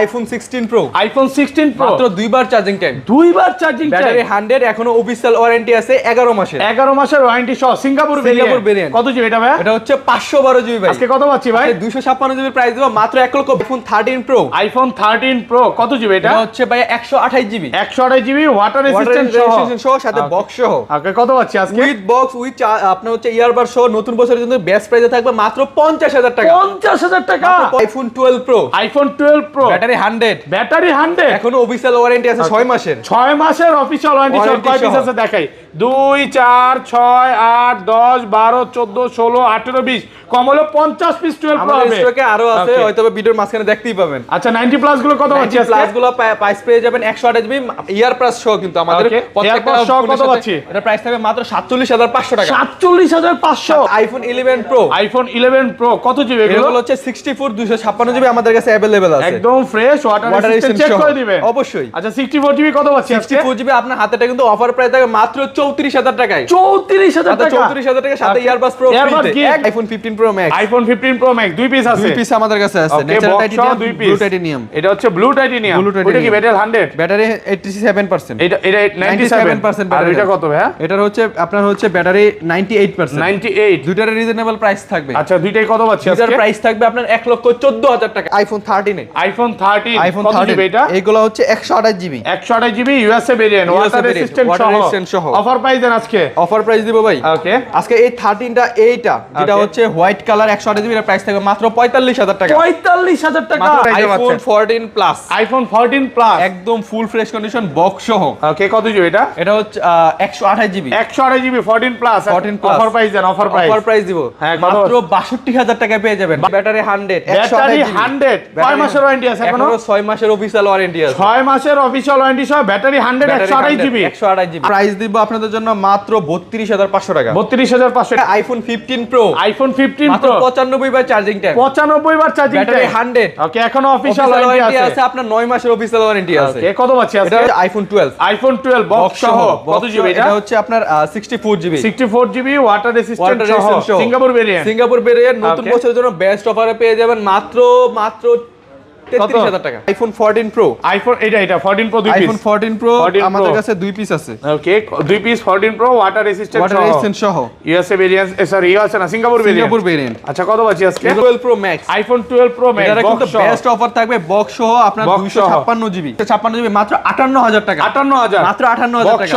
IPhone 16 pro মাত্র দুইবার charging time battery 100 এখনো অফিশিয়াল ওয়ারেন্টি আছে 11 মাসের 11 মাসের ওয়ারেন্টি সহ সিঙ্গাপুর ভেরিয়েন্ট কত জিবি এটা ভাই? এটা হচ্ছে 512 জিবি ভাই। আজকে কত পাচ্ছি ভাই? 256 জিবি প্রাইস দেব মাত্র 1 লক্ষ। আইফোন 13 প্রো কত জিবি এটা? এটা হচ্ছে ভাই 128 জিবি 128 জিবি ওয়াটার রেজিস্ট্যান্ট সহ সাথে বক্স সহ। ওকে কত পাচ্ছি আজকে? উইথ বক্স উইথ আপনার হচ্ছে ইয়ারবাড সহ নতুন বছরের জন্য বেস্ট প্রাইসে থাকবে মাত্র 50000 টাকা। 50000 টাকা আইফোন 12 প্রো ব্যাটারি 100 এখনো অফিশিয়াল ওয়ারেন্টি আছে 6 মাসের 6 মাসের অফিশিয়াল ওয়ারেন্টি সহ। কয় পিস আছে দেখাই? 2 4 6 8 10 12 14 16 18 20 কম হলো 50 পিস 12 প্রো হবে। আমাদের স্টকে আরো আছে, হয়তো ভিডিওর মাঝখানে দেখতেই পাবেন। আচ্ছা 90 প্লাস গুলো কত পাচ্ছি আজকে? প্লাস গুলো প্রাইস পেয়ে যাবেন 128 জিবি ইয়ার প্লাস সহ। কিন্তু আমাদের প্রত্যেকটা কত পাচ্ছি? এটা প্রাইস থাকবে মাত্র 47500 টাকা। 47500। আইফোন 11 প্রো কত জিবি এগুলো? এগুলো হচ্ছে 64 256 জিবি আমাদের কাছে अवेलेबल আছে। একদম ফ্রেশ ওয়াটার রেজিস্ট্যান্ট চেক করে দিবেন অবশ্যই। আচ্ছা 64 জিবি কত পাচ্ছি আজকে? 64 জিবি আপনার হাতেটা কিন্তু অফার প্রাইস থাকবে মাত্র 34000 টাকায়। 34000 টাকা। 34000 টাকা সাথে ইয়ারবাস প্রো ফ্রিতে। আইফোন 15 প্রো ম্যাক্স দুই পিস আছে। দুই পিস আমাদের কাছে আছে। Natural titanium, blue titanium. এটা হচ্ছে ব্লু টাইটেনিয়াম। ওটা কি ব্যাটারি 100? ব্যাটারি 87%। এটা 97% ব্যাটারি। এটা কত ভাই? এটার হচ্ছে আপনার হচ্ছে ব্যাটারি 98%। 98 দুইটার রিজনেবল প্রাইস থাকবে। আচ্ছা দুইটাই কত পাচ্ছি আজকে? দুইটার প্রাইস থাকবে আপনার 1,14,000 টাকা। আইফোন 13 আইফোন 13 কত জিবি এটা? এগুলো হচ্ছে 128 GB 128 GB USA variant water resistant সহ। অফার প্রাইস দেন আজকে? অফার প্রাইস দিব ভাই। ওকে আজকে এই 13টা এইটা যেটা হচ্ছে হোয়াইট কালার 128 জিবি এর প্রাইস থাকবে মাত্র 45000 টাকা। 45000 টাকা। আইফোন 14 প্লাস একদম ফুল ফ্রেশ কন্ডিশন বক্স সহ। ওকে কত জিবি এটা? এটা হচ্ছে 128 জিবি 14 প্লাস অফার প্রাইস দেন। অফার প্রাইস দিব মাত্র 62000 টাকায় পেয়ে যাবেন। ব্যাটারি 100 কয় মাসের ওয়ারেন্টি আছে এখনো? 6 মাসের অফিশিয়াল ওয়ারেন্টি আছে। 6 মাসের অফিশিয়াল ওয়ারেন্টি সহ ব্যাটারি 100 128 জিবি প্রাইস দিব আপনাদের জন্য মাত্র 32500 টাকা। 32500 টাকা। আইফোন 15 প্রো মাত্র 95 বার চার্জিং টাইম 95 বার চার্জিং টাইম ব্যাটারি 100 ওকে এখনো অফিশিয়াল ওয়ারেন্টি আছে আপনার 9 মাসের অফিশিয়াল ওয়ারেন্টি আছে। ওকে কত পাচ্ছি আজকে? এটা আইফোন 12 বক্স সহ কত জিবি এটা? এটা হচ্ছে আপনার 64 জিবি ওয়াটার রেজিস্ট্যান্ট সহ সিঙ্গাপুর ভেরিয়েন্ট নতুন বছরের জন্য বেস্ট অফারে পেয়ে যাবেন মাত্র 33000 টাকা। আইফোন 14 প্রো এটা 14 প্রো দুই পিস। আইফোন 14 প্রো আমাদের কাছে দুই পিস আছে। ওকে দুই পিস 14 প্রো ওয়াটার রেজিস্ট্যান্ট সহ ইউএসএ ভেরিয়েন্ট সরি আছে না সিঙ্গাপুর ভেরিয়েন্ট। আচ্ছা কত পাচ্ছি আজকে? 12 pro max iPhone 12 pro max এটা কিন্তু বেস্ট অফার থাকবে বক্স সহ আপনার 256 জিবি মাত্র 58000 টাকা। 58000 মাত্র 58000 টাকা।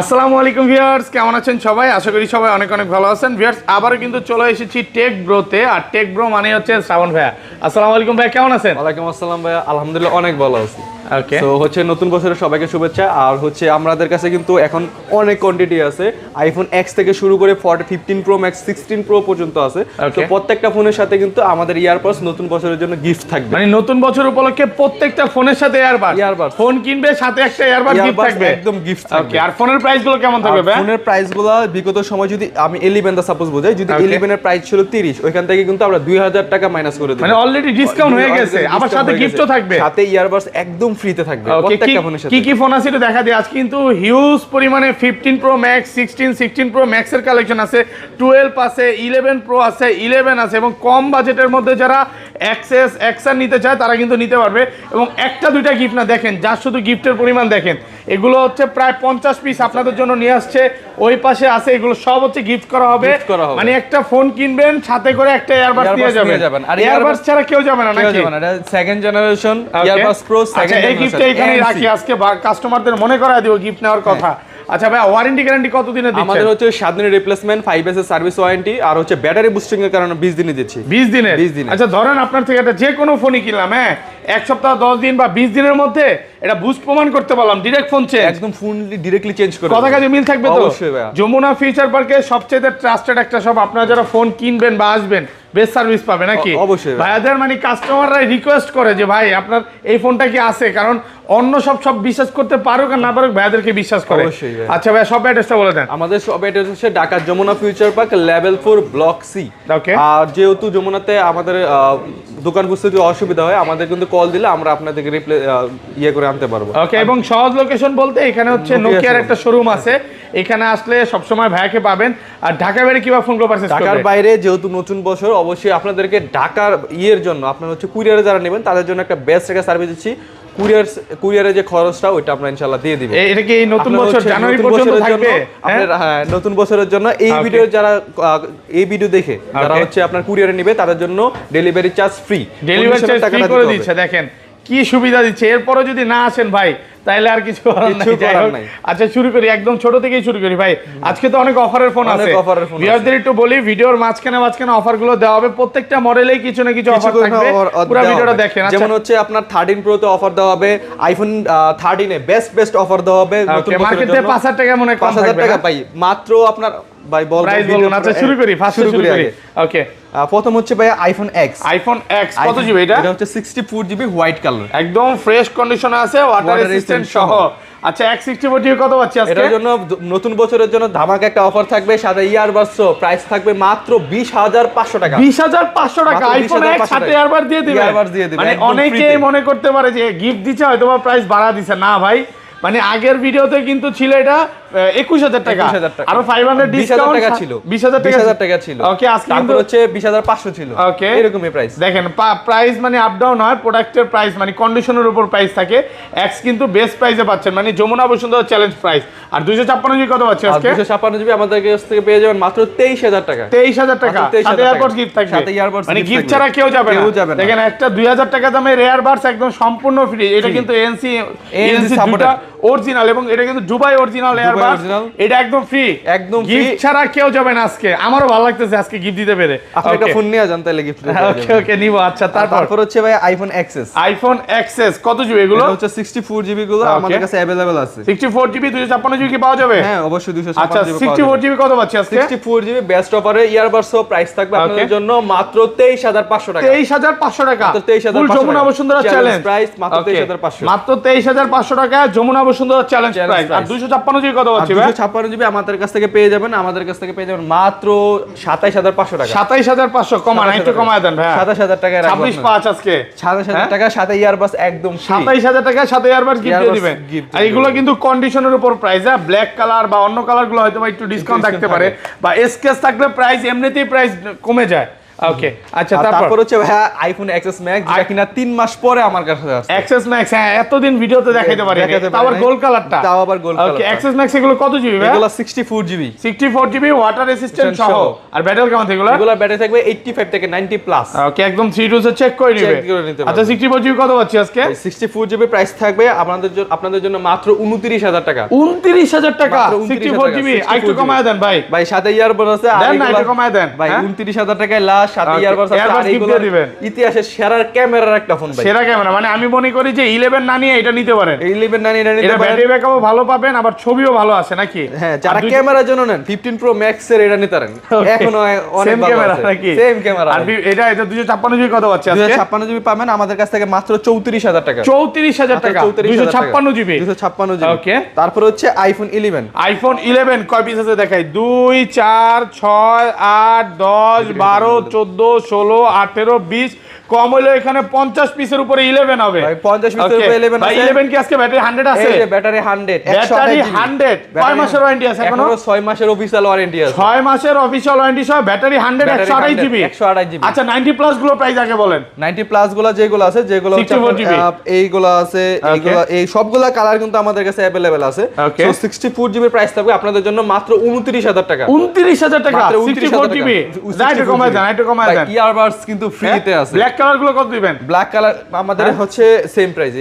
আসসালামু আলাইকুম ভিউয়ার্স, কেমন আছেন সবাই? আশা করি সবাই অনেক অনেক ভালো আছেন। ভিউয়ার্স আবারো কিন্তু চলে এসেছি টেক ব্রোতে। আর টেক ব্রো মানে হচ্ছে শ্রাবণ ভাইয়া। আসসালামু আলাইকুম ভাই, কেমন আছেন? ওয়ালাইকুম আসসালাম ভাইয়া, আলহামদুলিল্লাহ অনেক ভালো আছি। ওকে তো হচ্ছে নতুন বছরের সবাইকে শুভেচ্ছা। আর হচ্ছে আমাদের কাছে কিন্তু এখন অনেক কোয়ান্টিটি আছে। আইফোন এক্স থেকে শুরু করে 15 প্রো ম্যাক্স 16 প্রো পর্যন্ত আছে। তো প্রত্যেকটা ফোনের সাথে কিন্তু আমাদের ইয়ারবাডস নতুন বছরের জন্য গিফট থাকবে। মানে নতুন বছর উপলক্ষে প্রত্যেকটা ফোনের সাথে ইয়ারবাডস ফোন কিনবে সাথে একটা ইয়ারবাড গিফট থাকবে, একদম গিফট থাকবে। আর ফোনের প্রাইস গুলো কেমন থাকবে ভাই? ফোনের প্রাইস গুলো বিগত সময় যদি আমি 11 দা সাপোজ বোঝাই, যদি 11 এর প্রাইস ছিল 30, ওইখান থেকে কিন্তু আমরা 2000 টাকা মাইনাস করে দিই। মানে অলরেডি ডিসকাউন্ট হয়ে গেছে, আবার সাথে গিফটও থাকবে, সাথে ইয়ারবাডস একদম ফ্রিতে থাকবে প্রত্যেকটা ফোনের সাথে। কি ফোন আছে একটু দেখা দিই। আজ কিন্তু হিউজ পরিমাণে 15 প্রো ম্যাক্স 16 প্রো ম্যাক্স এর কালেকশন আছে, 12 আছে, 11 প্রো আছে, 11 আছে এবং কম বাজেটের মধ্যে যারা এক্সএস এক্সআর নিতে চায় তারা কিন্তু নিতে পারবে। এবং একটা দুইটা গিফট না, দেখেন যা শুধু গিফটের পরিমাণ দেখেন, এগুলো হচ্ছে প্রায় 50 পিস আপনাদের জন্য নিয়ে আসছে। ওই পাশে আছে, এগুলো সব হচ্ছে গিফট করা হবে। মানে একটা ফোন কিনবেন সাথে করে একটা ইয়ারবাডস দিয়ে যাবেন। আর ইয়ারবাডস ছাড়া কেউ যাবে না নাকি? এটা second generation earbuds pro second generation. এই গিফটটা এখানে রাখি, আজকে কাস্টমারদের মনে করায় দিব গিফট নেওয়ার কথা। আচ্ছা ভাই, ওয়ারেন্টি গ্যারান্টি কত দিনের দিচ্ছেন? আমাদের হচ্ছে 7 দিনের রিপ্লেসমেন্ট, 5 এর সার্ভিস ওয়ারেন্টি, আর হচ্ছে ব্যাটারি বুস্টিং এর কারণে 20 দিনে দিচ্ছি। 20 দিনে? আচ্ছা ধরেন আপনার থেকে এটা যে কোনো ফোনই কিনলাম, হ্যাঁ, এক সপ্তাহ 10 দিন বা 20 দিনের মধ্যে এটা বুস্ট প্রমাণ করতে পারলাম, ডাইরেক্ট ফোন চেঞ্জ, একদম ফুললি ডাইরেক্টলি চেঞ্জ করে কথা কাজে মিল থাকবে তো? অবশ্যই ভাই। যমুনা ফিউচার পার্কে সবচেয়ে ট্রাস্টেড একটা শপ, আপনারা যারা ফোন কিনবেন বা আসবেন বেস্ট সার্ভিস পাবে নাকি? অবশ্যই ভাইয়াদের মানে কাস্টমাররা রিকোয়েস্ট করে যে ভাই আপনার এই ফোনটা কি আছে, কারণ অন্য সব বিশ্বাস করতে পারুক আর না পারুক ভাইয়াদেরকে বিশ্বাস করে। আচ্ছা ভাই, সব অ্যাড্রেসটা বলে দেন। আমাদের সব অ্যাড্রেস হচ্ছে Dhaka Jamuna future park level 4 block C. Okay. আর যেহেতু যমুনাতে আমাদের দোকান বুঝতে যদি অসুবিধা হয়, আমাদের কিন্তু কল দিলে আমরা আপনাদেরকে ইয়ে করে আনতে পারবো। ওকে, এবং সহজ লোকেশন বলতে এখানে হচ্ছে নোকিয়ার একটা শোরুম আছে, এখানে আসলে সবসময় ভাইয়াকে পাবেন। আর ঢাকা বাইরে কিভাবে ফোন করে পারচেজ করবে? ঢাকার বাইরে যেহেতু নতুন বছর, অবশ্যই আপনাদেরকে ঢাকার ইয়ের জন্য আপনার হচ্ছে কুরিয়ারে যারা নেবেন তাদের জন্য একটা বেস্ট একটা সার্ভিস দিচ্ছি। কুরিয়ারের যে খরচটা ওইটা আমরা ইনশাআল্লাহ দিয়ে দিব। এটা কি এই নতুন বছর জানুয়ারি পর্যন্ত থাকবে? হ্যাঁ, নতুন বছরের জন্য এই ভিডিও যারা এই ভিডিও দেখে যারা হচ্ছে আপনার কুরিয়ারে নেবে তাদের জন্য delivery charge free. Delivery charge free করে দিচ্ছে, দেখেন কি সুবিধা দিচ্ছে। এরপরও যদি না আসেন ভাই তাহলে আর কিছু করার নাই। আচ্ছা শুরু করি, একদম ছোট থেকেই শুরু করি ভাই। আজকে তো অনেক অফারের ফোন আছে, ভিউয়ারদের একটু বলি ভিডিওর মাঝখানে অফারগুলো দেওয়া হবে, প্রত্যেকটা মডেলেই কিছু না কিছু অফার থাকবে, পুরো ভিডিওটা দেখেন। যেমন হচ্ছে আপনার 13 প্রো তে অফার দেওয়া হবে, আইফোন 13 এ বেস্ট অফার দেওয়া হবে নতুন বছরের জন্য। মার্কেটে 5000 টাকা মনে হয়, 5000 টাকা পাই মাত্র আপনার ভাই বল প্রাইস বলুন। আচ্ছা শুরু করি, ফার্স্ট শুরু করি। ওকে, প্রথম হচ্ছে ভাই আইফোন এক্স কত জিবি? এটা হচ্ছে 64 জিবি হোয়াইট কালার, একদম ফ্রেশ কন্ডিশনে আছে, ওয়াটার রেজিস্ট্যান্ট সহ। আচ্ছা X64 জিবি কত পাচ্ছি আজকে? এর জন্য নতুন বছরের জন্য ধামাকা একটা অফার থাকবে, সাথে ইয়ারবাডস প্রাইস থাকবে মাত্র 20500 টাকা। 20500 টাকা আইফোন X সাথে ইয়ারবাড দিয়ে দিবে। মানে অনেকেই মনে করতে পারে যে গিফট দিচ্ছে হয়তো বা প্রাইস বাড়া দিছে, না ভাই। মানে আগের ভিডিওতে কিন্তু ছিল এটা 21000 টাকা, আরো 500 ডিসকাউন্ট ছিল, 20000 টাকা ছিল। ওকে, আজকে কিন্তু হচ্ছে 20500 ছিল। ওকে, এরকমই প্রাইস। দেখেন প্রাইস মানে আপ ডাউন হয়, প্রোডাক্টের প্রাইস মানে কন্ডিশনের উপর প্রাইস থাকে। এক্স কিন্তু বেস্ট প্রাইসে পাচ্ছেন, মানে যমুনা বসুন্ধরা চ্যালেঞ্জ প্রাইস। আর 256 জিবি কত পাচ্ছেন আজকে? 256 জিবি আমাদের কাছ থেকে পেয়ে যাবেন মাত্র 23000 টাকা। 23000 টাকা, সাথে এয়ারপডস গিফট থাকবে, সাথে এয়ারপডস মানে গিফট ছাড়া কেউ যাবে না। দেখেন একটা 2000 টাকা দামের এয়ারবাডস একদম সম্পূর্ণ ফ্রি। এটা কিন্তু এনসি দুটো অরিজিনাল, এবং এটা কিন্তু দুবাই অরিজিনাল এয়ারবাডস, এটা একদম ফ্রি, একদম গিফট ছাড়া কেউ যাবে না আজকে। আমারও ভালো লাগতেছে আজকে গিফট দিতে পেরে। আপনি একটা ফোন নিয়ে যান তাহলে গিফট। ওকে নিব। আচ্ছা তারপর হচ্ছে ভাই আইফোন এক্সএস কত জিবি এগুলো? এটা হচ্ছে 64 জিবি গুলো আমাদের কাছে अवेलेबल আছে। 64 জিবি 256 জিবি কি পাওয়া যাবে? হ্যাঁ অবশ্যই 256 জিবি পাওয়া যাবে। 64 জিবি কত পাচ্ছি আজকে? 64 জিবি বেস্ট অফারে ইয়ারবাডস সহ প্রাইস থাকবে আপনাদের জন্য মাত্র 23500 টাকা। 23500 টাকা, মাত্র 23500 ফুল যমুনা বসুন্ধরা চ্যালেঞ্জ প্রাইস মাত্র 23500, মাত্র 23500 টাকা যমুনা বসুন্ধরা চ্যালেঞ্জ প্রাইস। আর 256 জিবি কত পাচ্ছি ভাই? 256 জিবি আমাদের কাছ থেকে পেয়ে যাবেন মাত্র 27500 টাকা। 27500 কমান, একটু কমায় দেন ভাই। 27000 টাকা রাখবেন। 265 আজকে 27000 টাকা, সাথে ইয়ারবাডস একদম ফ্রি। 27000 টাকা সাথে ইয়ারবাডস গিফট দিয়ে দিবেন। আর এগুলো কিন্তু কন্ডিশনের উপর প্রাইস, হ্যাঁ ব্ল্যাক কালার বা অন্য কালারগুলো হয়তো একটু ডিসকাউন্ট থাকতে পারে, বা স্কেচ থাকলে প্রাইস এমনিতেই প্রাইস কমে যায়। ওকে, আচ্ছা তারপর হচ্ছে ভাই আইফোন এক্সএস ম্যাক্স, যেটা কিনা 3 মাস পরে আমার কাছে আসছে। এক্সএস ম্যাক্স, হ্যাঁ এতদিন ভিডিওতে দেখাইতে পারি, তাও আবার গোল্ড কালারটা, তাও আবার গোল্ড কালার। ওকে, এক্সএস ম্যাক্স এগুলো কত জিবি ভাই? এগুলো 64 জিবি, 64 জিবি ওয়াটার রেজিস্ট্যান্ট সহ। আর ব্যাটারি কেমন এগুলো? এগুলো ব্যাটারি থাকবে 85 থেকে 90 প্লাস। ওকে, একদম 3 2 চেক করে নিবে। আচ্ছা 64 জিবি কত পাচ্ছি আজকে? 64 জিবি প্রাইস থাকবে আপনাদের জন্য মাত্র 29000 টাকা। 29000 টাকা 64 জিবি, একটু কমায় দেন ভাই। ভাই সাথে ইয়ারবাডস আছে, আর একটু কমায় দেন ভাই। 29000 টাকায় লাস্ট, সাথে ইয়ারবাডস আছে। ইতিহাসের সেরা ক্যামেরার একটা ফোন ভাই, সেরা ক্যামেরা। মানে আমি মনে করি যে 11 না নিয়ে এটা নিতে পারেন। 11 না নিয়ে এটা নিতে পারেন, ব্যাটারি ব্যাকআপও ভালো পাবেন, আবার ছবিও ভালো আসে নাকি? হ্যাঁ, যারা ক্যামেরার জন্য নেন 15 প্রো ম্যাক্স এর এটা নিতে পারেন, এখনো অনেক ভালো ক্যামেরা আছে, নাকি? Same camera. আর এটা 256 জিবি কত পাচ্ছি আজকে? 256 জিবি পাবেন আমাদের কাছ থেকে মাত্র 34000 টাকা। 34000 টাকা 256 জিবি। 256 জিবি। ওকে, তারপর হচ্ছে আইফোন 11 কয় পিস আছে দেখাই? 2 4 6 8 10 12 14 16 18 20, কম হলো এখানে 50 পিসের উপরে 11 হবে ভাই। 50 পিসের উপরে 11 আছে। 11 কি আজকে ব্যাটারি 100 আছে? এই যে ব্যাটারি 100, ব্যাটারি 100। কয় মাসের ওয়ারেন্টি আছে এখনো? 6 মাসের অফিশিয়াল ওয়ারেন্টি আছে। 6 মাসের অফিশিয়াল ওয়ারেন্টি সহ ব্যাটারি 100, 128 জিবি। 128 জিবি। আচ্ছা 90 প্লাস গুলো প্রাইস আগে বলেন। 90 প্লাস গুলো যেগুলো আছে, যেগুলো হচ্ছে এইগুলো আছে, এইগুলো এই সবগুলা কালার কিন্তু আমাদের কাছে अवेलेबल আছে। সো 64 জিবি প্রাইস থাকবে আপনাদের জন্য মাত্র 29000 টাকা। 29000 টাকা 64 জিবি। যাইতে কমায় দেন, একটু কমায় দেন। ইয়ারবাডস কিন্তু ফ্রিতে আছে। ব্ল্যাক কালার গুলো কত দিবেন? ব্ল্যাক কালার আমাদের হচ্ছে সেম প্রাইস।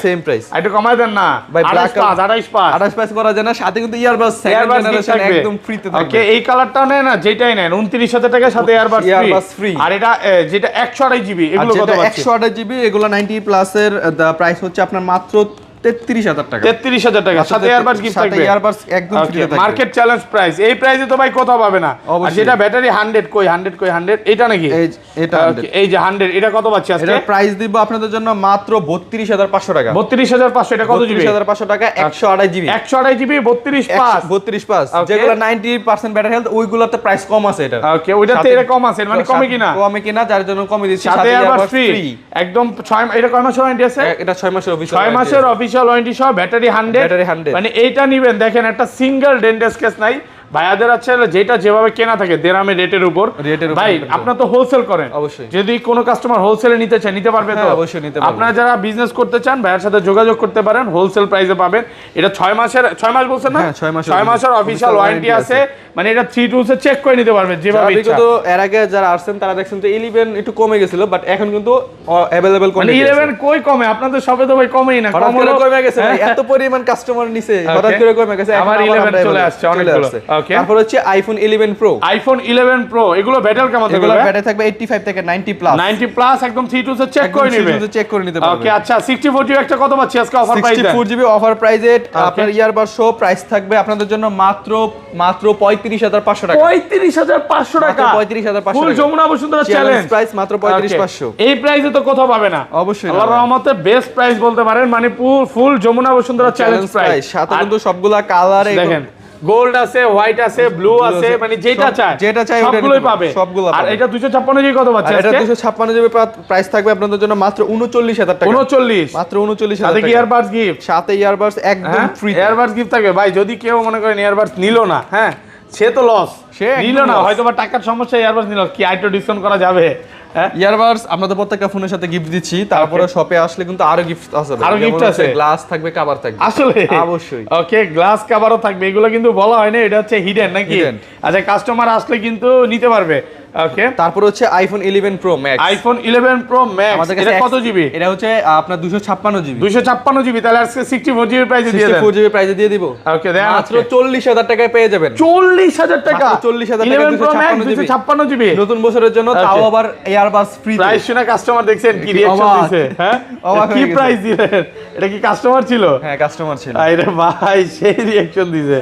Same price. একটু কমায় দেন না ভাই। ব্ল্যাক 28 পাস করা যায় না, সাথে কিন্তু ইয়ারবাডস সেকেন্ড জেনারেশন একদম ফ্রিতে থাকবে। ওকে, এই কালারটাও নেন না, যেটাই নেন 29000 টাকা সাথে ইয়ারবাডস ফ্রি। আর এটা যেটা 128 জিবি, এগুলো কত পাচ্ছেন? 128 জিবি এগুলো 90 প্লাস এর প্রাইস হচ্ছে আপনার মাত্র 33000 টাকা। 33000 টাকা সাথে ইয়ারবাডস গিফট থাকবে। সাথে ইয়ারবাডস একদম ফ্রি থাকবে। Market challenge price. এই প্রাইসে তো ভাই কোথাও পাবে না। আর যেটা ব্যাটারি 100 কই 100 এটা নাকি? এটা এই যে 100, এটা কত পাচ্ছি আজকে? এটা প্রাইস দিব আপনাদের জন্য মাত্র 32500 টাকা। 32500। এটা কত জিবি? 32500 টাকা 128 জিবি। 128 GB 32 pass. যেগুলো 90% ব্যাটারি হেলথ, ওইগুলোতে প্রাইস কম আছে। এটা ওকে, ওইটাতে এটা কম আছে, মানে কমে কিনা যার জন্য কমে দিচ্ছি। সাথে ইয়ারবাডস ফ্রি একদম 6। এটা কয় মাসের ওয়ারেন্টি আছে? এটা 6 মাসের অফিশিয়াল। 6 মাসের অফিশিয়াল অফিশিয়াল ওয়ারেন্টি সহ, ব্যাটারি 100, মানে এইটা নিবেন দেখেন একটা সিঙ্গেল ডেন্ট স্কেচ নাই। ভাইয়াদের আছে যেটা যেভাবে কেনা থাকে দেড়ামে রেটের উপর। ভাই আপনার তো হোলসেল করেন, অবশ্যই যদি কোনো কাস্টমার হোলসেলে নিতে চায় নিতে পারবে তো? অবশ্যই নিতে পারবে। আপনারা যারা বিজনেস করতে চান ভাইয়ার সাথে যোগাযোগ করতে পারেন, হোলসেল প্রাইসে পাবেন। এটা 6 মাস বলছেন না? 6 মাসের অফিশিয়াল ওয়ারেন্টি আছে, মানে এটা 3 টুলসে চেক করে নিতে পারবেন যেভাবে ইচ্ছা। তো এর আগে যারা আসছেন তারা দেখছেন তো 11 একটু কমে গেছিল, বাট এখন কিন্তু अवेलेबल মানে 11 কই কমে, আপনাদের সবে তো ভাই কমেই না, কম হলো কমে গেছে ভাই, এত পরিমাণ কাস্টমার নিছে হঠাৎ করে কমে গেছে, আবার 11 চলে আসছে অনেকগুলো। ওকে, তারপর হচ্ছে আইফোন 11 প্রো। আইফোন 11 প্রো এগুলো ব্যাটারি কেমন থাকবে? এগুলো ব্যাটারি থাকবে 85 থেকে 90 প্লাস। 90 প্লাস একদম 3 টুলসে চেক করে নেবে, চেক করে নিতে পারবে। ওকে আচ্ছা 64 জিবি একটা কত পাচ্ছি আজকে অফার প্রাইসে? 64 জিবি অফার প্রাইসে আপনার ইয়ারবাড সহ প্রাইস থাকবে আপনাদের জন্য মাত্র 35500 টাকা। 35500 টাকা, 35500 ফুল যমুনা বসুন্ধরা চ্যালেঞ্জ প্রাইস মাত্র 35500। এই প্রাইসে তো কোথাও পাবে না, অবশ্যই আল্লাহর রহমতে বেস্ট প্রাইস বলতে পারেন, মানে ফুল যমুনা বসুন্ধরা চ্যালেঞ্জ প্রাইস। সাথে কিন্তু সবগুলা কালারে দেখেন গোল্ড আছে, হোয়াইট আছে, ব্লু আছে, মানে যেটা চাই সবগুলোই পাবে। আর এটা 256 জিবি কত পাচ্ছে আজকে? এটা 256 জিবি প্রাইস থাকবে আপনাদের জন্য মাত্র 39000 টাকা। 39 মাত্র 39000 টাকা। সাথে কি ইয়ারবাডস গিফট? সাথে ইয়ারবাডস একদম ফ্রি ইয়ারবাডস গিফট থাকবে। ভাই যদি কেউ মনে করেন ইয়ারবাডস নিলো না, হ্যাঁ সে তো লস, সে নিলো না হয়তো বা টাকার সমস্যা, ইয়ারবাডস নিলো কি আইটো ডিসকাউন্ট করা যাবে? ইয়ারবাডস আমরা তো প্রত্যেকটা ফোনের সাথে গিফট দিচ্ছি, তারপরে শপে আসলে কিন্তু আরো গিফট আছে, আরো গিফট আছে, গ্লাস থাকবে, কভার থাকবে আসলে অবশ্যই। ওকে গ্লাস কভারও থাকবে, এগুলো কিন্তু বলা হয় না, এটা হচ্ছে হিডেন নাকি? আচ্ছা কাস্টমার আসলে কিন্তু নিতে পারবে। ওকে তারপর হচ্ছে iPhone 11 pro max. IPhone 11 pro max এটা কত জিবি? এটা হচ্ছে আপনার 256 জিবি। 256 জিবি, তাহলে আজকে 64 জিবি প্রাইসে দিয়ে দেন। 64 জিবি প্রাইসে দিয়ে দিব। ওকে দেন মাত্র 40000 টাকায় পেয়ে যাবেন। 40000 টাকা, 40000 টাকা 256 জিবি নতুন বছরের জন্য, তাও আবার এয়ারবাস ফ্রি। প্রাইস শুনে কাস্টমার দেখছেন কি রিঅ্যাকশন দিছে, হ্যাঁ কি প্রাইস দিলেন? এটা কি কাস্টমার ছিল? হ্যাঁ কাস্টমার ছিল। আরে ভাই সেই রিঅ্যাকশন দিছে,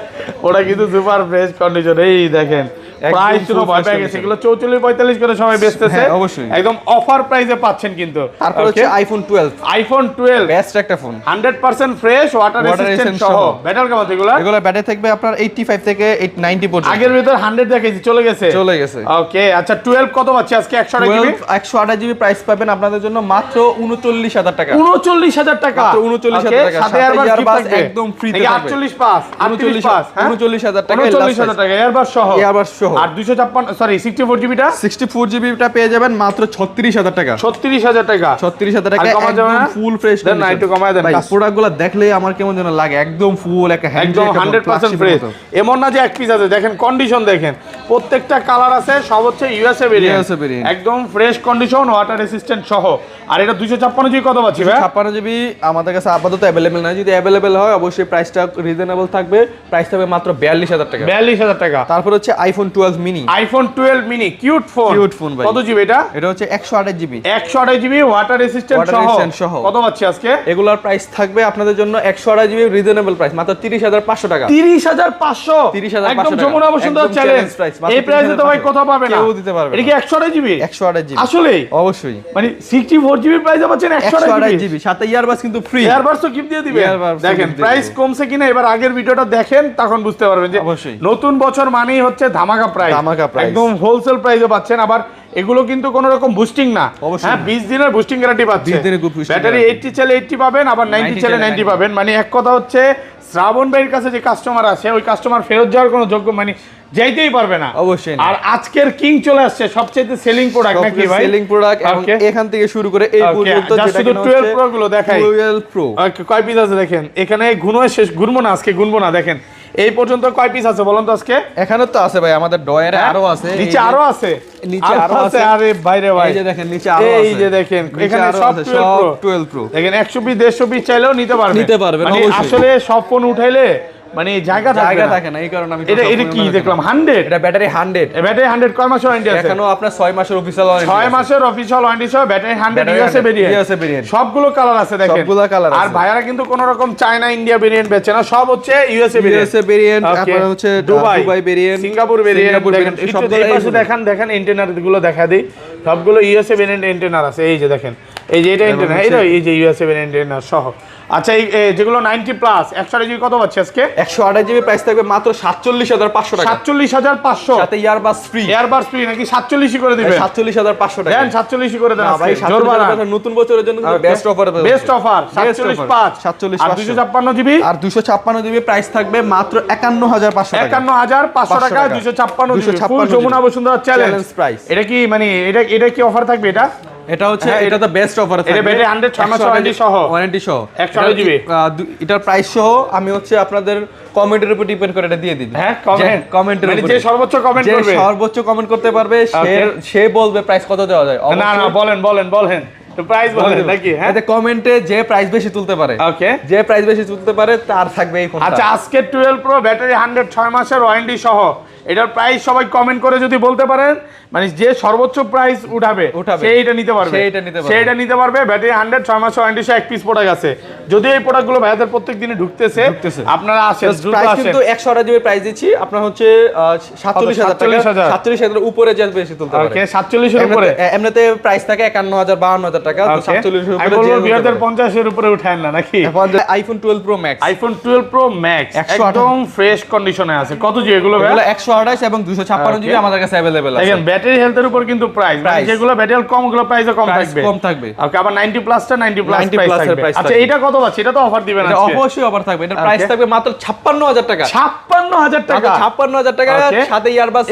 ওটা কিন্তু সুপার ফ্রেশ কন্ডিশন। এই দেখেন প্রাইস শুনে ভয় পেয়ে গেছে, এগুলো 44 45 করে সবাই বেচতেছে, অবশ্যই একদম অফার প্রাইসে পাচ্ছেন কিন্তু। তারপর হচ্ছে আইফোন 12। আইফোন 12 বেস্ট একটা ফোন, 100% ফ্রেশ, ওয়াটার রেজিস্ট্যান্ট সহ। ব্যাটারি কেমন এগুলো? এগুলো ব্যাটারি থাকবে আপনার 85 থেকে 90 পর্যন্ত। আগের ভিতর 100 দেখাইছি, চলে গেছে। ওকে আচ্ছা 12 কত পাচ্ছি আজকে? 128 জিবি। 128 জিবি প্রাইস পাবেন আপনাদের জন্য মাত্র 39000 টাকা। 39000 টাকা, মাত্র 39000 টাকা। সাথে এয়ারবাস একদম ফ্রি তে থাকবে। 48 পাস, 38 পাস, 39000 টাকা, 39000 টাকা এয়ারবাস সহ। আর 64 জিবিটা 64 জিবিটা পেয়ে যাবেন মাত্র 36000 টাকা। 36000 টাকা, 36000 টাকা একদম ফুল ফ্রেশ। দেন না একটু কমায় দেন। ভাই প্রোডাক্টগুলো দেখলেই আমার কেমন যেন লাগে, একদম ফুল একটা একদম 100% ফ্রেশ। এমন না যে এক পিস আছে, দেখেন কন্ডিশন দেখেন, প্রত্যেকটা কালার আছে, সব হচ্ছে ইউএসএ ভেরিয়েন্ট, একদম ফ্রেশ কন্ডিশন, ওয়াটার রেজিস্ট্যান্ট সহ। আর এটা 256 জিবি কত পাচ্ছি ভাই? 256 জিবি আমাদের কাছে আপাতত अवेलेबल না, যদি अवेलेबल হয় অবশ্যই প্রাইসটা রিজনেবল থাকবে। প্রাইস থাকবে মাত্র 42000 টাকা। 42000 টাকা। তারপর হচ্ছে iPhone 12 mini. IPhone 12 mini cute phone ভাই। কত জিবি এটা? এটা হচ্ছে 128 জিবি। 128 জিবি ওয়াটার রেজিস্ট্যান্ট সহ। কত পাচ্ছি আজকে? এগুলোর প্রাইস থাকবে আপনাদের জন্য 128 জিবি রিজনেবল প্রাইস মাত্র 30500 টাকা। 30500, 30500 একদম যমুনা বসুন্ধরা চ্যালেঞ্জ প্রাইস। এই প্রাইসে তো ভাই কোথাও পাবে না, কেউ দিতে পারবে না। এটা কি 128 জিবি? 128 জিবি আসলে অবশ্যই, মানে 64 জিবি প্রাইসে পাচ্ছেন 128 জিবি, সাথে ইয়ারবাস কিন্তু ফ্রি। ইয়ারবাস তো গিফট দিয়ে দিবে। দেখেন প্রাইস কমছে কিনা, এবার আগের ভিডিওটা দেখেন তখন বুঝতে পারবেন যে নতুন বছর মানেই হচ্ছে ধামাকা প্রাইস, একদম হোলসেল প্রাইসে পাচ্ছেন। আবার এগুলো কিন্তু কোনো রকম বুস্টিং না, হ্যাঁ 20 দিনের বুস্টিং গ্যারান্টি পাচ্ছেন। ব্যাটারি 80 চাইলে 80 পাবেন, আবার 90 চাইলে 90 পাবেন। মানে এক কথা হচ্ছে শ্রাবণ ভাইয়ের কাছে যে কাস্টমার আছে, ওই কাস্টমার ফেরত যাওয়ার কোনো যোগ্য মানে যাইতেই পারবে না অবশ্যই। আর আজকের কিং চলে আসছে, সবচেয়ে সেলিং প্রোডাক্ট নাকি ভাই? সেলিং প্রোডাক্ট, এবং এখান থেকে শুরু করে এই পর্যন্ত যেটা শুধু 12 প্রো গুলো দেখাই। 12 প্রো ওকে কয় পিস আছে দেখেন, এখানে গুণয় শেষ, গুনবো না আজকে, গুনবো না। দেখেন এই পর্যন্ত কয় পিস আছে বলুন তো আজকে? এখানে তো আছে ভাই, আমাদের ডয়ারে আরো আছে, নিচে আরো আছে, নিচে আরো আছে। আরে বাইরে ভাই এই যে দেখেন নিচে আরো আছে, এই যে দেখেন এখানে সব 12 প্রো দেখেন 120 150 পিস চাইলেও নিতে পারবেন মানে আসলে সব ফোন উঠাইলে মানে জায়গা থাকে না, এই কারণে আমি এটা কি দেখলাম 100, এটা ব্যাটারি 100, ব্যাটারি 100 কয় মাসের ওয়ারেন্টি আছে? এখনো আপনার 6 মাসের অফিশিয়াল ওয়ারেন্টি, 6 মাসের অফিশিয়াল ওয়ারেন্টি সহ ব্যাটারি 100 ইউএসএ ভেরিয়েন্ট, সবগুলো কালার আছে দেখেন, সবগুলো কালার আছে। আর ভাইয়ারা কিন্তু কোনো রকম চায়না ইন্ডিয়া ভেরিয়েন্ট বেচে না, সব হচ্ছে ইউএসএ ভেরিয়েন্ট, তারপর হচ্ছে দুবাই ভেরিয়েন্ট, সিঙ্গাপুর ভেরিয়েন্ট, সবগুলো এই পাশে দেখেন অ্যান্টেনার গুলো দেখা দেই, সবগুলো ইউএসএ ভেরিয়েন্ট অ্যান্টেনার আছে। এই যে দেখেন এই যে এটা এন্টেনা, এই যে ইউএসএ এন্টেনা সহ। আচ্ছা এই যেগুলো 90 প্লাস 128 জিবি কত পাচ্ছি আজকে? 128 জিবি প্রাইস থাকবে মাত্র 47,500 টাকা। 47,500 সাথে ইয়ারবাস ফ্রি। এয়ারবাস ফ্রি নাকি 47 করে দিবেন? 47,500 টাকা। দেন 47 করে দেন। ভাই 47,000 টাকা নতুন বছরের জন্য বেস্ট অফার আছে। বেস্ট অফার 47,500 আর 256 জিবি। আর 256 জিবি প্রাইস থাকবে মাত্র 51,500 টাকা। 51,500 টাকা 256 GB full Jamuna Bashundhara challenge price. এটা কি মানে এটা কি অফার থাকবে এটা? এটা হচ্ছে এটা তো বেস্ট অফার আছে। এটা ব্যাটারি 100 6 মাস ওয়ারেন্টি সহ 128 জিবি। এটার প্রাইস সহ আমি হচ্ছে আপনাদের কমেন্টের উপর ডিপেন্ড করে এটা দিয়ে দিই। হ্যাঁ কমেন্টের মানে উপর যে সর্বোচ্চ কমেন্ট করবে, যে সর্বোচ্চ কমেন্ট করতে পারবে সে বলবে প্রাইস কত দেওয়া যায়। না বলেন তো প্রাইস বলেন নাকি? হ্যাঁ এতে কমেন্টে যে প্রাইস বেশি তুলতে পারে, ওকে, যে প্রাইস বেশি তুলতে পারে তার থাকবে এই ফোনটা। আচ্ছা আজকে 12 প্রো ব্যাটারি 100 6 মাসের ওয়ারেন্টি সহ এটার প্রাইস সবাই কমেন্ট করে যদি বলতে পারেন, মানে যে সর্বোচ্চ প্রাইস উঠাবে সেইটা নিতে পারবে, সেইটা নিতে পারবে। ব্যাটারি 100 6 মাস ওয়ারেন্টি সহ এক পিস প্রোডাক্ট আছে। যদি এই প্রোডাক্টগুলো ভাইদের প্রত্যেক দিনে ঢুকতেছে আপনারা আসেন, প্রাইস কিন্তু 128 জিবি প্রাইস দিচ্ছি আপনার হচ্ছে 47,000 টাকা। 47,000 এর উপরে যে বেশি তুলতে পারে। ওকে 47 এর উপরে এমনিতে প্রাইস থাকে 51,000 52,000 টাকা। তো 47 এর উপরে যে 2050 এর উপরে উঠায় না নাকি? IPhone 12 pro max, iPhone 12 pro max একদম ফ্রেশ কন্ডিশনে আছে। কত জি এগুলো ভাই? এগুলো 128 এবং 256 জিবি আমাদের কাছে अवेलेबल আছে। দেখেন ব্যাটারি হেলথের উপর কিন্তু প্রাইস, মানে যেগুলো ব্যাটারি কম ওগুলো প্রাইসও কম থাকবে। ওকে আবার 90 প্লাসটা 90 প্লাস প্রাইস থাকবে। আচ্ছা এটা কত পাচ্ছি? এটা তো অফার দিবেন আজকে? এটা অবশ্যই অফার থাকবে। এটা প্রাইস থাকবে মাত্র 56,000 টাকা। 56,000 টাকা, 56,000 টাকা সাথে ইয়ারবাস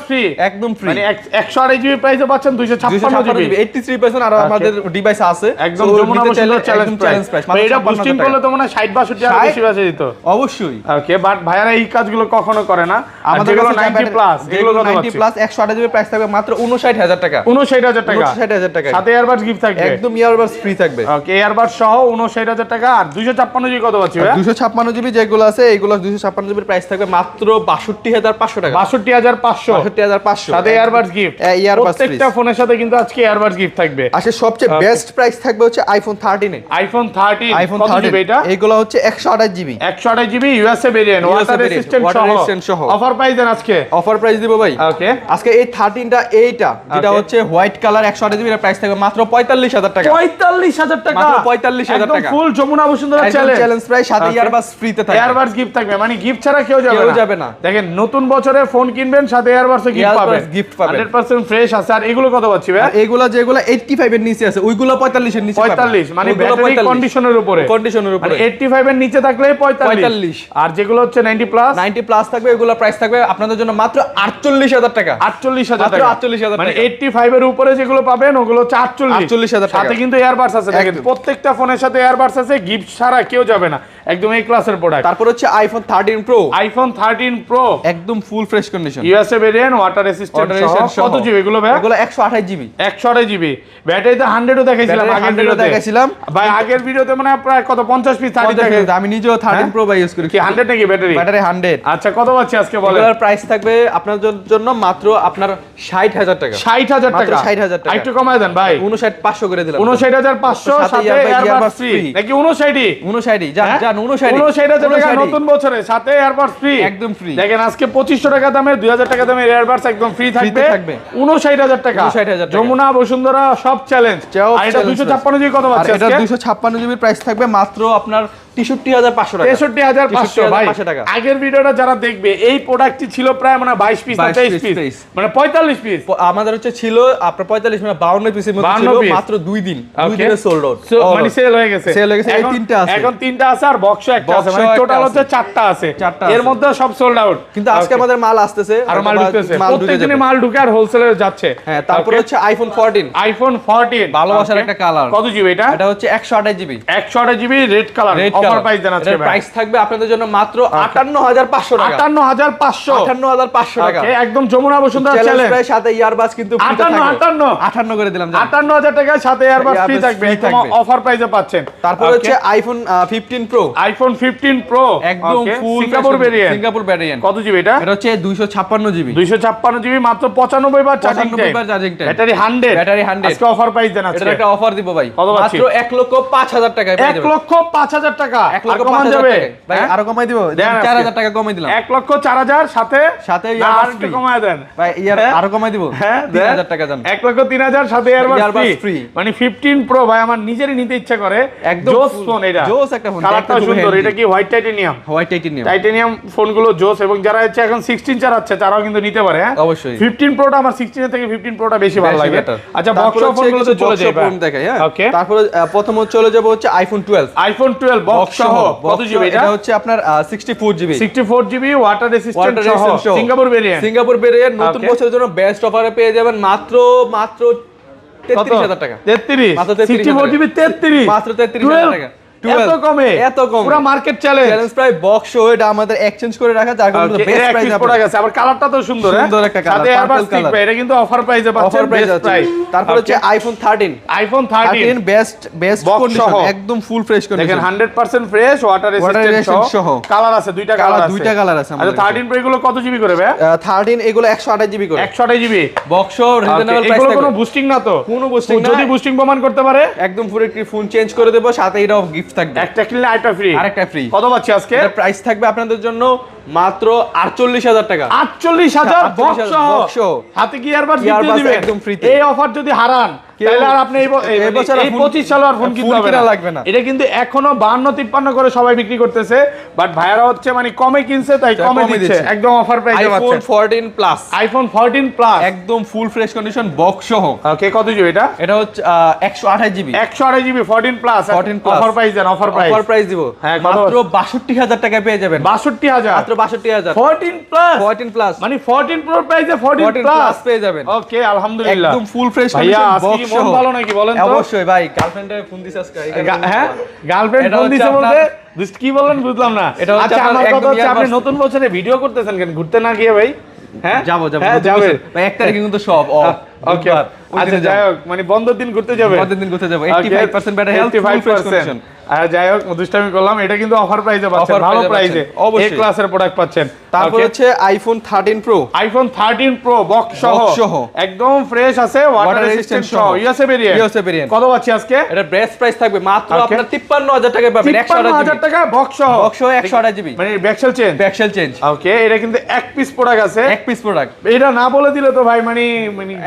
ফ্রি, একদম ফ্রি। মানে 128 জিবি প্রাইসে পাচ্ছেন 256 জিবি 83% আর আমাদের ডিভাইস আছে একদম যমুনা বসুন্ধরা চ্যালেঞ্জ প্রাইস। এটা বুস্টিং করলে তো মনে হয় 60 62 টাকা বেশি বেশি দিত অবশ্যই। ওকে বাট ভাইয়ারা এই কাজগুলো কখনো করে না। আমাদের যেগুলো 90 প্লাস এগুলো কত 90 প্লাস 128 জিবি প্রাইস থাকবে মাত্র 59,000 টাকা। 59,000 টাকা, 59,000 টাকা সাথে এয়ারবাডস গিফট থাকবে, একদম ইয়ারবাস ফ্রি থাকবে। ওকে এয়ারবাডস সহ 59,000 টাকা। আর 256 জিবি কত পাচ্ছি ভাই? 256 জিবি যেগুলো আছে এগুলো 256 জিবির প্রাইস থাকবে মাত্র 62,500 টাকা। 62,500, 62,500 সাথে এয়ারবাডস গিফট। প্রত্যেকটা ফোনের সাথে কিন্তু আজকে এয়ারবাডস গিফট থাকবে। আসলে সবচেয়ে বেস্ট প্রাইস থাকবে হচ্ছে আইফোন 13 এ। আইফোন 13 আইফোন কত জিবি এটা? এগুলো হচ্ছে 128 GB, 128 GB USA variant, water resistant সহ। অফার প্রাইস দেন আজকে? অফার প্রাইস দিব ভাই। ওকে আজকে এই 13টা এইটা যেটা হচ্ছে হোয়াইট কালার 128 জিবি এর প্রাইস থাকবে মাত্র 45,000 টাকা। 45,000 টাকা, মাত্র 45,000 টাকা, একদম ফুল যমুনা বসুন্ধরা চ্যালেঞ্জ প্রাইস, সাথে ইয়ারবাস ফ্রিতে থাকবে। এয়ারবাডস গিফট থাকবে, মানে গিফট ছাড়া কেউ যাবে না। দেখেন নতুন বছরে ফোন কিনবেন সাথে এয়ারবাডস গিফট পাবেন, 100% ফ্রেশ আছে। আর এগুলো কত পাচ্ছি ভাই? এগুলো যেগুলো 85 এর নিচে আছে ওইগুলো 45 এর নিচে পাবেন। 45 মানে ব্যাটারি কন্ডিশনের উপরে, মানে 85 এর নিচে থাকলে 45। আর যেগুলো হচ্ছে 90 প্লাস থাকবে এগুলো প্রাইস থাকবে আপনাদের জন্য মাত্র 48,000 টাকা। 48,000 টাকা, 48,000 মানে 85 এর উপরে যেগুলো পাবেন ওগুলো হচ্ছে 48,000 টাকা। সাথে কিন্তু এয়ারবাডস আছে, দেখেন প্রত্যেকটা ফোনের সাথে এয়ারবাডস আছে, গিফট ছাড়া কেউ যাবে না, একদম এই ক্লাসের প্রোডাক্ট। তারপর হচ্ছে আইফোন 13 প্রো, আইফোন 13 প্রো একদম ফুল fresh condition, USA variant, water resistant সহ। কত জিবি এগুলো ভাই? এগুলো 128 জিবি, 128 জিবি। ব্যাটারি তো 100 ও দেখাইছিলাম আগের ভিডিওতে, ভাই আগের ভিডিওতে মানে প্রায় কত 50 পিস 30 দেখাইছি। আমি নিজেও 13 প্রো বাই ইউজ করি। কি 100 নাকি ব্যাটারি? ব্যাটারি 100। আচ্ছা কত পাচ্ছি আজকে বলেন? এগুলোর প্রাইস থাকবে আপনাদের জন্য মাত্র আপনার 60,000 টাকা। 60,000 টাকা, 60,000 টাকা, একটু কমায় দেন ভাই। 59,500 করে দিলাম। 59,500 সাথে এয়ারবাডস ফ্রি নাকি? 59 জান 59,000 টাকা নতুন বছরে সাথে এয়ারবাডস ফ্রি, একদম ফ্রি। দেখেন আজকে 2500 টাকা দামে 2000 টাকা দামে এয়ারবাডস একদম ফ্রি থাকবে। 59,000 টাকা, যমুনা বসুন্ধরা সব চ্যালেঞ্জ। আর এটা 256 জিবি কত পাচ্ছি আজকে? এটা 256 জিবি প্রাইস থাকবে মাত্র আপনার 63,500 টাকা। 63,500 ভাই। আগের ভিডিওটা যারা দেখবে এই প্রোডাক্টটি ছিল প্রায় মানে 22 পিস না 23 পিস, মানে 45 পিস। আমাদের হচ্ছে ছিল আপনার 45 মানে 52 পিসের মধ্যে ছিল, মাত্র 2 দিনে সোল্ড আউট, মানে সেল হয়ে গেছে। এই তিনটা আছে, এখন তিনটা আছে আর বক্সও একটা আছে, মানে টোটাল হচ্ছে 4টা আছে। এর মধ্যে সব সোল্ড আউট, কিন্তু আজকে আমাদের মাল আসতেছে আর মাল ঢুকতেছে, প্রত্যেকদিনে মাল ঢুকে আর হোলসেলে যাচ্ছে। হ্যাঁ তারপর হচ্ছে আইফোন 14, আইফোন 14 ভালোবাসার একটা কালার। কত জিবি এটা? এটা হচ্ছে 128 GB, 128 GB red colour. Offer price দেন আজকে ভাই? প্রাইস থাকবে আপনাদের জন্য মাত্র 58,500 টাকা। 58,500 টাকা, একদম যমুনা বসুন্ধরা চ্যালেঞ্জ। প্রাইস সাথে ইয়ারবাস কিন্তু ফ্রি থাকবে। 58 করে দিলাম, 58,000 টাকা সাথে ইয়ারবাস ফ্রি থাকবে, একদম অফার প্রাইসে পাচ্ছেন। তারপর হচ্ছে আইফোন 15 প্রো, আইফোন 15 প্রো একদম ফুল সিঙ্গাপুর ভেরিয়েন্ট। Singapore variant. কত জিবি এটা? এটা হচ্ছে 256 জিবি, 256 জিবি, মাত্র 95 বার চার্জিং টাইম, ব্যাটারি 100, ব্যাটারি 100। আজকে অফার প্রাইস দেন আজকে? এটা একটা অফার দিব ভাই, মাত্র 1,05,000 টাকায় পেয়ে যাবেন। 1,05,000 টাকা, টাকা, 1,05,000 যাবে ভাই, আরো কমাই দিব, 4000 টাকা কমাই দিলাম। 1,04,000 সাথে সাথে আর ইয়ারবাস একটু ফ্রি কমায় দেন ভাই, ইয়ার আরো কমাই দিব, হ্যাঁ 3000 টাকা জান। 1,03,000 সাথে ইয়ারবাস ইয়ারবাস ফ্রি, free। মানে 15 প্রো ভাই আমার নিজেরই নিতে ইচ্ছা করে, একদম জোস full, ফোন এটা, জোস একটা ফোন, কালারটা দেখতে খুব সুন্দর। handy। এটা কি white titanium? White titanium. Titanium ফোনগুলো জোস, এবং যারা হচ্ছে এখন 16 চালাচ্ছে তারাও কিন্তু নিতে পারে, হ্যাঁ অবশ্যই। 15 প্রোটা আমার 16 এর থেকে 15 প্রোটা বেশি ভালো বেশি লাগে। better। আচ্ছা তারপরে বক্স হচ্ছে ফোনগুলোতে কিছু চলে box যাই shop phone দেখাই, হ্যাঁ। ওকে, তারপরে প্রথম চলে যাব হচ্ছে আইফোন 12। আইফোন 12 বক্স সহ কত জিবি এটা? এটা হচ্ছে আপনার 64 জিবি। 64 জিবি ওয়াটার রেসিস্ট্যান্ট সহ সিঙ্গাপুর ভেরিয়েন্ট। সিঙ্গাপুর ভেরিয়েন্ট নতুন Okay। বছরের জন্য বেস্ট অফারে পেয়ে যাবেন মাত্র 33,000 টাকা। 33 মাত্র 33,000 64 জিবি 33 মাত্র 33,000 টাকা। এত কমে, এত কম, পুরো মার্কেট চ্যালেঞ্জ। চ্যালেঞ্জ প্রায় বক্স সহ এটা আমাদের এক্সচেঞ্জ করে রাখা, যার কারণে বেস্ট প্রাইস পড়া গেছে। আবার কালারটা তো সুন্দর, হ্যাঁ সুন্দর একটা কালার, সাথে এয়ারবাস পার্পল স্টিক কালার। ভাই, এটা কিন্তু অফার প্রাইসে পাচ্ছেন, অফার প্রাইস বেস্ট আছে। প্রাইস। তারপর হচ্ছে iPhone 13। IPhone 13 best Box condition, সহ। একদম ফুল ফ্রেশ দেখেন condition. 100% fresh water resistant resistant সহ। সহ। কালার আছে, দুইটা কালার আছে। দুইটা কালার আছে আমাদের আচ্ছা 13 প্রো এগুলো কত জিবি করে ভাই? 13 এগুলো 128 জিবি করে। 128 জিবি বক্স রিজনেবল প্রাইস এগুলো থাকবে। কোনো বুস্টিং না তো? কোনো boosting না। যদি বুস্টিং প্রমাণ করতে পারে একদম পুরো ফোন চেঞ্জ করে দেব, সাথে এটাও গিফট থাকবে। একটা কিনলে আরেকটা ফ্রি। আরেকটা ফ্রি। কত পাচ্ছি আজকে? এটা প্রাইস থাকবে আপনাদের জন্য মাত্র 48,000 টাকা। 48,000 বক্স 48,000 সহ। box সহ। হাতে কি ইয়ারবাস Earbuds দিবেন একদম free তে। এই অফার যদি হারান তাহলে আর আপনি এই বছর আর 25 সাল আর ফোন কিনতে হবে কিনা না। লাগবে না। এটা কিন্তু এখনো 52-53 করে সবাই বিক্রি করতেছে, বাট ভাইয়ারা হচ্ছে মানে কমে কিনছে তাই কমে দিচ্ছে, দিচ্ছে। একদম অফার প্রাইসে আইফোন পাচ্ছেন। 14 প্লাস, আইফোন 14 প্লাস একদম ফুল ফ্রেশ কন্ডিশন বক্স সহ। ওকে, কত জিবি এটা? এটা হচ্ছে 128 GB. 128 GB 14 plus. 14 plus। Offer price দেন, অফার প্রাইস। অফার প্রাইস দিব হ্যাঁ, কত? মাত্র 62,000 টাকায় পেয়ে যাবেন। 62,000 মাত্র 62,000। 14 প্লাস 14 প্লাস মানে 14 প্রো প্রাইসে 14 14 প্লাস প্লাস পেয়ে যাবেন। ওকে, আলহামদুলিল্লাহ। একদম ফুল ফ্রেশ ভাইয়া কন্ডিশন আজকে কি বক্স মন সহ। ভালো নাকি বলেন তো? অবশ্যই ভাই, গার্লফ্রেন্ডে ফোন দিছে আজকে। হ্যাঁ, গার্লফ্রেন্ড এটা ফোন হচ্ছে দিছে বলতে আপনার- দুষ্ট কি বললেন বুঝলাম না। এটা হচ্ছে আচ্ছা আপনার আমার কথা একদম হচ্ছে আপনি earbuds। নতুন বছরে ভিডিও করতেছেন কেন, ঘুরতে না গিয়ে ভাই? হ্যাঁ যাবো হ্যাঁ, নতুন যাবেন। বছর। ভাই 1 তারিখে কিন্তু সব অফ। ওকে, আচ্ছা যাই হোক, মানে বন্ধের দিন ঘুরতে যাবে। পরের দিন ঘুরতে যাবো। 85% battery health, full fresh condition. আর যাই হোক, দুষ্টামি করলাম, এটা কিন্তু অফার প্রাইসে পাচ্ছেন, Offer ভালো price এ প্রাইসে পাচ্ছেন, অবশ্যই। এ ক্লাসের প্রোডাক্ট পাচ্ছেন। তারপর Okay, হচ্ছে iPhone 13 pro. IPhone 13 pro box সহ Box সহ। একদম ফ্রেশ আছে, ওয়াটার Water রেসিস্ট্যান্ট resistant সহ, সহ। USA variant. USA variant। কত পাচ্ছি আজকে? এটা বেস্ট প্রাইস থাকবে মাত্র Okay। আপনার 53,000 টাকায় পাবেন। 53,000 টাকা বক্স সহ। বক্স সহ 128 জিবি। মানে back shell change. Back shell change. Okay, এটা কিন্তু এক পিস প্রোডাক্ট আছে। এক পিস প্রোডাক্ট। এটা না বলে দিলে তো ভাই মানে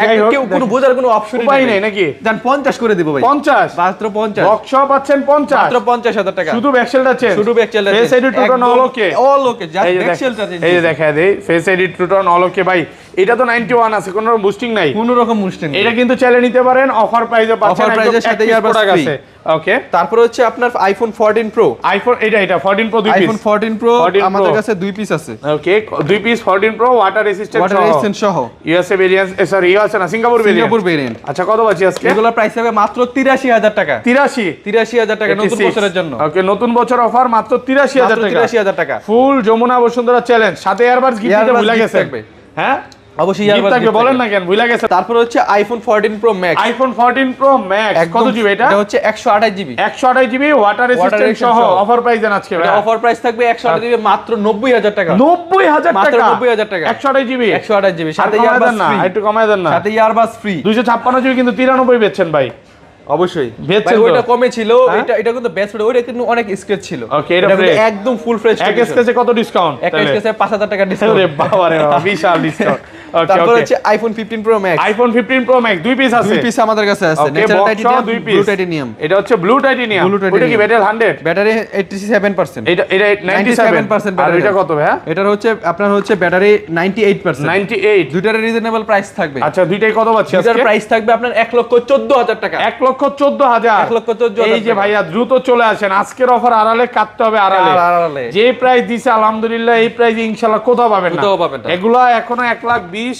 যাই হোক, কেউ কোনো বোঝার কোনো অপশন উপায় নেই নাকি? জান 50 করে দিব ভাই। 50 মাত্র 50। বক্স সহ পাচ্ছেন 50, মাত্র 50,000 টাকা। শুধু ব্যাকসেলটা চেঞ্জ। শুধু ব্যাকসেলটা face ID true tone all okay. All okay, just ব্যাকসেলটা চেঞ্জ। এই যে দেখা দেই face ID true tone all okay ভাই। এটা তো 91 আছে, কোনো বুস্টিং নাই। কোনো রকম মুশকিল নেই। এটা কিন্তু চাইলে নিতে পারেন, অফার প্রাইসে পাচ্ছেন, Offer price এর সাথে earbuds free। ওকে, তারপর হচ্ছে আপনার আইফোন 14 প্রো। আইফোন এটা 14 প্রো দুই পিস। আইফোন 14 প্রো 14 আমাদের Pro। কাছে দুই পিস আছে। ওকে, দুই piece 14 pro water resistant water resistant সহ। ইউএসএ ভেরিয়েন্ট, সরি ইউএসএ না, সিঙ্গাপুর ভেরিয়েন্ট। Singapore variant. আচ্ছা কত পাচ্ছি আজকে? এগুলোর প্রাইস হবে মাত্র 83,000 টাকা। 83,000 টাকা নতুন 86 বছরের জন্য। ওকে, নতুন বছর অফার মাত্র 83,000 মাত্র টাকা। 83,000 টাকা। ফুল যমুনা বসুন্ধরা চ্যালেঞ্জ, সাথে এয়ারবাডস গিফট দিতে Earbuds ভুলে gift গেছেন। থাকবে। হ্যাঁ অবশ্যই gift earbuds থাকবে, gift বলেন থাকবে। না কেন, ভুলে গেছেন। তারপর হচ্ছে iPhone 14 pro max. IPhone 14 pro max কত জিবি এটা? এটা হচ্ছে 128 GB. 128 GB water resistant resistant সহ সহ। অফার প্রাইস দেন আজকে ভাই। এটা অফার প্রাইস থাকবে 128 জিবি মাত্র 90,000 টাকা। 90,000 মাত্র টাকা। 90,000 টাকা। 128 জিবি। 128 জিবি সাথে কমায় ইয়ারবাস দেন না, ফ্রি। একটু কমায় দেন না। সাথে ইয়ারবাস ফ্রি। 256 জিবি কিন্তু 93 বেচছেন ভাই। অবশ্যই বেচছেন ভাই, তো? ওইটা কমে ছিল, হ্যাঁ? এটা কিন্তু বেস্ট ছিল, ওইটা কিন্তু অনেক স্কেচ ছিল। Okay, এটা কিন্তু fresh। একদম ফুল ফ্রেশ। এক স্কেচে কত ডিসকাউন্ট? একটা স্কেচে 5,000 টাকা ডিসকাউন্ট। আরে বাবা রে বাবা, বিশাল ডিসকাউন্ট। ওকে তারপর ওকে, হচ্ছে iPhone 15 pro max. IPhone 15 pro max দুই পিস আছে। দুই পিস আমাদের কাছে আছে। Okay, ন্যাচারাল box সহ টাইটেনিয়াম, দুই ব্লু piece। টাইটেনিয়াম। এটা হচ্ছে ব্লু টাইটেনিয়াম। Blue ওটা কি titanium। ব্যাটারি 100? ব্যাটারি 87%। এটা 97% আর ব্যাটারি। এটা কত ভাই? এটার হচ্ছে আপনার হচ্ছে ব্যাটারি 98%। 98। দুইটার রিজনেবল প্রাইস থাকবে। আচ্ছা দুইটাই কত পাচ্ছি দুইটার আজকে? প্রাইস থাকবে আপনার 1,14,000 টাকা। 1,14,000। 1,14,000 এই যে ভাইয়া দ্রুত চলে আসেন, আজকের অফার আড়ালে কাটতে হবে আড়ালে। আড়ালে। যে প্রাইস দিছে আলহামদুলিল্লাহ, এই প্রাইস ইনশাআল্লাহ কোথাও পাবেন না। কোথাও পাবেন না। এগুলা এখনো 1,20,20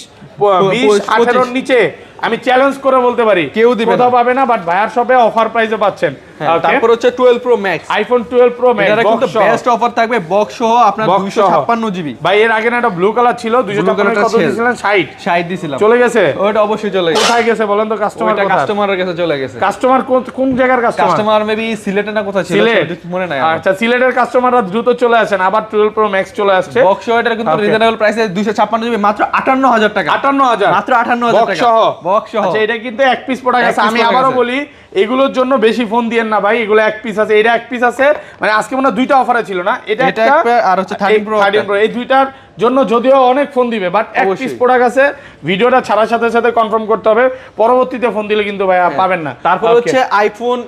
18 এর নিচে আমি চ্যালেঞ্জ করে বলতে পারি কেউ দিবে কোথাও না। পাবে না, বাট ভাইয়ার শপে অফার প্রাইসে পাচ্ছেন। Okay? তারপর হচ্ছে 12 pro max. IPhone 12 pro max এটার কিন্তু বক্স সহ। বেস্ট অফার থাকবে বক্স সহ আপনার Box সহ। 256 জিবি। ভাই এর আগে না একটা ব্লু কালার ছিল, 256 কালারটা কত ছিল। দিয়েছিলেন? 60 60 দিছিলাম। চলে গেছে। ওটা অবশ্যই চলে গেছে। কোথায় গেছে বলেন তো কাস্টমার? ওটা কাস্টমারের কাছে চলে গেছে। কাস্টমার কোন জায়গার কাস্টমার? কাস্টমার মেবি সিলেটে না কোথায় ছিল, সিলেট মনে নাই আমার। আচ্ছা, সিলেটের কাস্টমাররা দ্রুত চলে আসেন। আবার 12 প্রো ম্যাক্স চলে আসছে। বক্স সহ এটার কিন্তু Okay. রিজনেবল প্রাইসে 256 জিবি মাত্র 58,000 টাকা। 58,000 মাত্র 58,000 Box টাকা। সহ। বক্স সহ। আচ্ছা এটা কিন্তু এক পিস প্রোডাক্ট এক আছে। piece আমি product আবারও আছে। বলি এগুলোর জন্য বেশি ফোন দিয়েন না ভাই, এগুলো এক পিস আছে, এটা এক পিস আছে, মানে আজকে মনে হয় দুইটা অফারে ছিল না, এটা এটা একটা একটা, আর হচ্ছে 13 Pro 13 Pro, এই দুইটার জন্য যদিও অনেক ফোন দিবে, বাট এক পিস অবশ্যই। প্রোডাক্ট আছে, ভিডিওটা ছাড়ার সাথে সাথে কনফার্ম করতে হবে, পরবর্তীতে ফোন দিলে কিন্তু ভাই পাবেন না। তারপর Okay. হচ্ছে আইফোন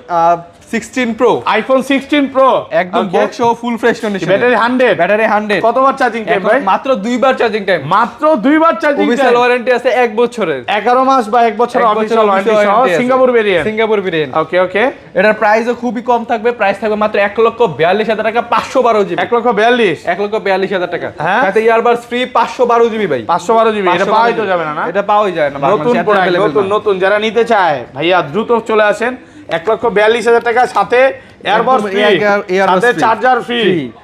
16 প্রো, আইফোন 16 প্রো একদম বক্স সহ ফুল ফ্রেশ কন্ডিশন, ব্যাটারি 100, ব্যাটারি 100, কতবার চার্জিং টাইম ভাই? মাত্র 2 বার চার্জিং টাইম, মাত্র 2 বার চার্জিং অফিশিয়াল টাইম, ওয়ারেন্টি আছে 1 বছরের, 11 মাস বা 1 বছর অফিশিয়াল ওয়ারেন্টি সহ, Singapore variant. Singapore variant. Okay okay, এটার প্রাইসও খুবই কম থাকবে, প্রাইস থাকবে মাত্র 1,42,000 টাকা, 512 জিবি, 1,42,000, 1,42,000 টাকা। হ্যাঁ। সাথে ইয়ারবাডস ফ্রি 512 জিবি ভাই, 512 জিবি, এটা পাওয়াই তো যাবে না না? এটা পাওয়াই যায় না, নতুন বাংলাদেশে এত প্রোডাক্ট, available নতুন না। নতুন যারা নিতে চায় ভাইয়া দ্রুত চলে আসেন। 1,42,000 টাকা সাথে এয়ারবাডস একদম ফ্রি, earbuds সাথে free। Charger free.